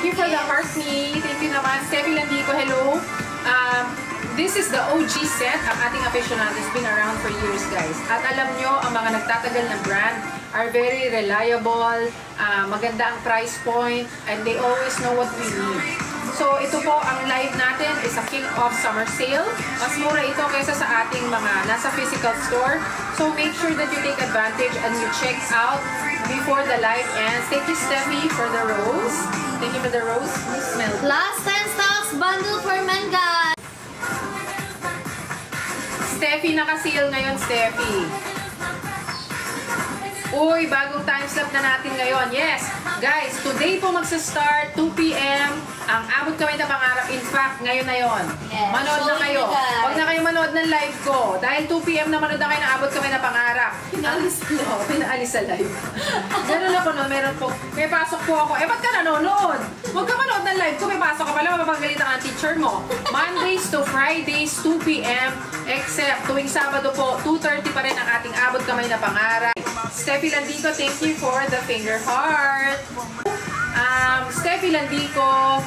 Thank you for the heart me. Thank you naman. Steffi Landico, hello. This is the OG set. Ang ating aficionado has been around for years, guys. At alam nyo, ang mga nagtatagal na brand are very reliable, maganda ang price point, and they always know what we need. So, ito po, ang live natin is a kick-off summer sale. Mas mura ito kaysa sa ating mga nasa physical store. So, make sure that you take advantage and you check out before the live ends. Thank you, Steffi, for the rose. Thank you for the rose. Smell. Last 10 stocks bundle for men, guys. Steffi, naka-sale ngayon, Steffi. Uy, bagong time slot na natin ngayon. Yes, guys, today po magsa-start 2 p.m. ang Abot Kamay na Pangarap. In fact, ngayon na yon. Yes. Manood na Showing kayo. you guys. Huwag na kayo manood ng live ko. Dahil 2 p.m. na manood na kayo ng Abot Kamay na Pangarap. Pinaalis ko. Oo, pinaalis sa live. Ganun ako no, meron po. May pasok po ako. Eh, ba't ka nanonood? Huwag ka manood ng live ko. May pasok ka pala. Mapapagalitan ang teacher mo. Mondays to Fridays, 2 p.m. Except tuwing Sabado po, 2:30 pa rin ang ating Abot Kamay na Pangarap. Steffi Landico, thank you for the finger heart. Steffi Landico,